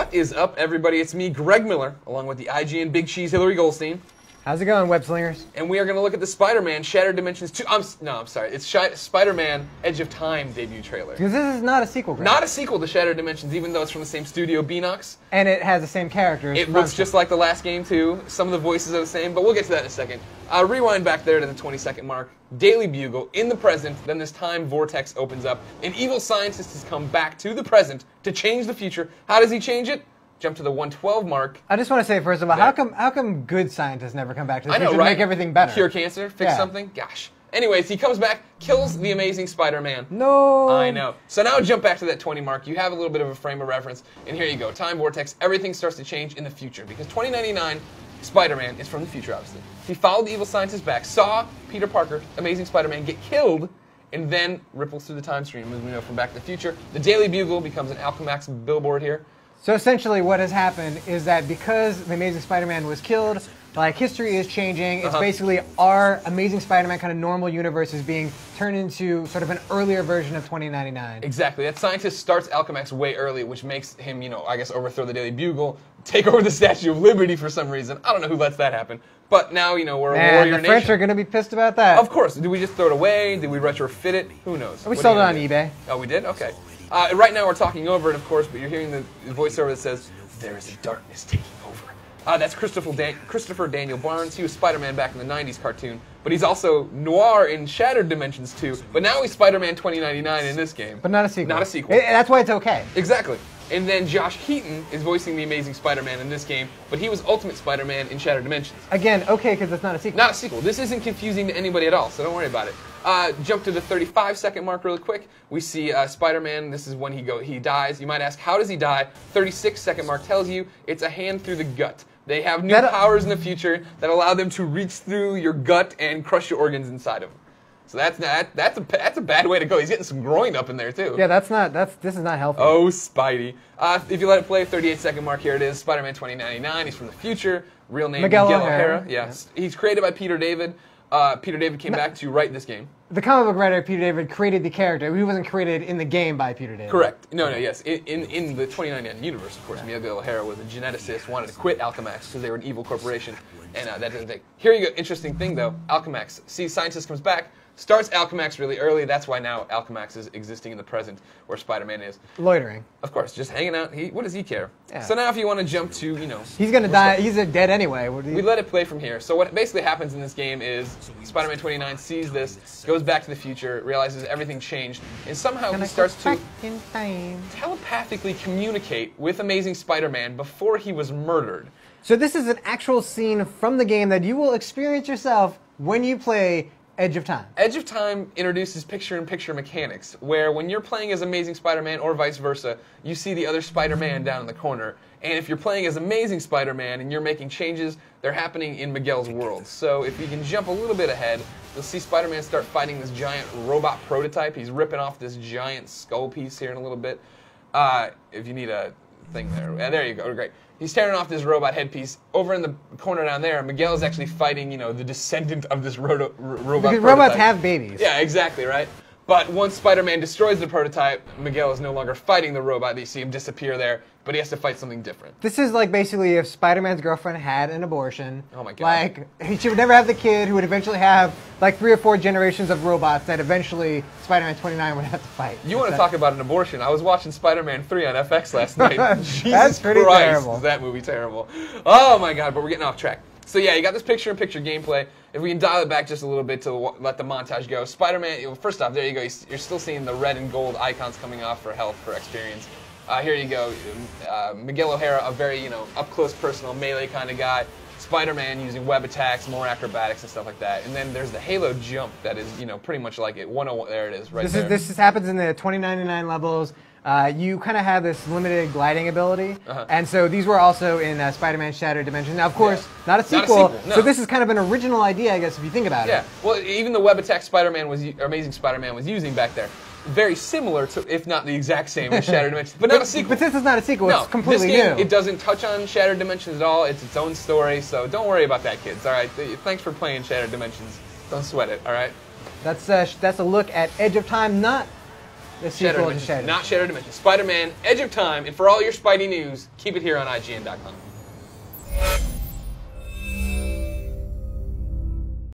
What is up, everybody? It's me, Greg Miller, along with the IGN Big Cheese, Hillary Goldstein. How's it going, Web Slingers? And we are going to look at the Spider-Man Shattered Dimensions 2. I'm sorry. It's Spider-Man Edge of Time debut trailer. Because this is not a sequel, Greg. Not a sequel to Shattered Dimensions, even though it's from the same studio, Beenox. And it has the same characters. It looks just like the last game, too. Some of the voices are the same, but we'll get to that in a second. Rewind back there to the 20-second mark. Daily Bugle in the present, then this time vortex opens up. An evil scientist has come back to the present to change the future. How does he change it? Jump to the 112 mark. I just want to say, first of all, how come good scientists never come back to the future I know, right? to make everything better? Cure cancer, fix something? Gosh. Anyways, he comes back, kills the Amazing Spider-Man. No! I know. So now jump back to that 20 mark. You have a little bit of a frame of reference, and here you go. Time vortex, everything starts to change in the future, because 2099, Spider-Man is from the future, obviously. He followed the evil scientist back, saw Peter Parker, Amazing Spider-Man, get killed, and then ripples through the time stream, as we know from Back to the Future. The Daily Bugle becomes an Alchemax billboard here. So essentially what has happened is that because the Amazing Spider-Man was killed, like, history is changing. It's basically our Amazing Spider-Man kind of normal universe is being turned into sort of an earlier version of 2099. Exactly. That scientist starts Alchemax way early, which makes him, I guess, overthrow the Daily Bugle, take over the Statue of Liberty for some reason. I don't know who lets that happen. But now, we're a warrior nation. The French are going to be pissed about that. Of course. Did we just throw it away? Did we retrofit it? Who knows? We sold it on eBay. Oh, we did? Okay. Right now we're talking over it, of course, but you're hearing the voiceover that says, "There is a darkness taking over." That's Christopher Daniel Barnes. He was Spider-Man back in the 90s cartoon, but he's also Noir in Shattered Dimensions 2, but now he's Spider-Man 2099 in this game. But not a sequel. Not a sequel. That's why it's okay. Exactly. And then Josh Keaton is voicing the Amazing Spider-Man in this game, but he was Ultimate Spider-Man in Shattered Dimensions. Again, okay, because it's not a sequel. Not a sequel. This isn't confusing to anybody at all, so don't worry about it. Jump to the 35-second mark really quick. We see Spider-Man. This is when he dies. You might ask, how does he die? 36-second mark tells you it's a hand through the gut. They have new powers in the future that allow them to reach through your gut and crush your organs inside of them. So that's a bad way to go. He's getting some groin up in there too. Yeah, this is not healthy. Oh, Spidey. If you let it play, 38-second mark, here it is. Spider-Man 2099. He's from the future. Real name Miguel O'Hara. Yeah. Yes. He's created by Peter David. Peter David came back to write this game. The comic book writer Peter David created the character. He wasn't created in the game by Peter David. Correct. No, yes. In the 2099 universe, of course, Miguel O'Hara was a geneticist, wanted to quit Alchemax because they were an evil corporation, and that didn't take. Here you go. Interesting thing, though. Alchemax. See, scientist comes back, starts Alchemax really early. That's why now Alchemax is existing in the present, where Spider-Man is. Loitering. Of course, just hanging out. What does he care? Yeah. So now if you want to jump to, He's going to die. He's dead anyway. We let it play from here. So what basically happens in this game is Spider-Man 29 sees this, goes back to the future, realizes everything changed, and somehow he starts to telepathically communicate with Amazing Spider-Man before he was murdered. So this is an actual scene from the game that you will experience yourself when you play Edge of Time. Edge of Time introduces picture-in-picture mechanics, where when you're playing as Amazing Spider-Man or vice versa, you see the other Spider-Man down in the corner. And if you're playing as Amazing Spider-Man and you're making changes, they're happening in Miguel's world. So if you can jump a little bit ahead, you'll see Spider-Man start fighting this giant robot prototype. He's ripping off this giant skull piece here in a little bit. If you need a thing there. There you go. Great. He's tearing off this robot headpiece. Over in the corner down there, Miguel is actually fighting, the descendant of this robot Because robots have babies. Yeah, exactly, right? But once Spider-Man destroys the prototype, Miguel is no longer fighting the robot. You see him disappear there, but he has to fight something different. This is like basically if Spider-Man's girlfriend had an abortion. Oh my God. Like, she would never have the kid who would eventually have like 3 or 4 generations of robots that eventually Spider-Man 29 would have to fight. You want to talk about an abortion? I was watching Spider-Man 3 on FX last night. Jesus That's pretty Christ, terrible. Is that movie terrible? Oh my God, but we're getting off track. So yeah, you got this picture-in-picture gameplay. If we can dial it back just a little bit to let the montage go. Spider-Man, first off, there you go. You're still seeing the red and gold icons coming off for health, for experience. Here you go. Miguel O'Hara, a very, up-close, personal, melee kind of guy. Spider-Man using web attacks, more acrobatics and stuff like that. And then there's the Halo jump that is, pretty much like it. 101, there it is, right there. This happens in the 2099 levels. You kind of have this limited gliding ability, and so these were also in Spider-Man Shattered Dimensions. Now, of course, not a sequel, no. So this is kind of an original idea, I guess, if you think about it. Yeah, well, even the web attack Spider-Man Amazing Spider-Man was using back there, very similar to, if not the exact same, as Shattered Dimensions, but not a sequel. But this is not a sequel, no, it's completely this game, new. It doesn't touch on Shattered Dimensions at all. It's its own story, so don't worry about that, kids, all right? Thanks for playing Shattered Dimensions. Don't sweat it, all right? That's a look at Edge of Time, not The Shattered sequel to Dimensions, Shattered. not Shattered Dimensions. Spider-Man: Edge of Time, and for all your Spidey news, keep it here on IGN.com.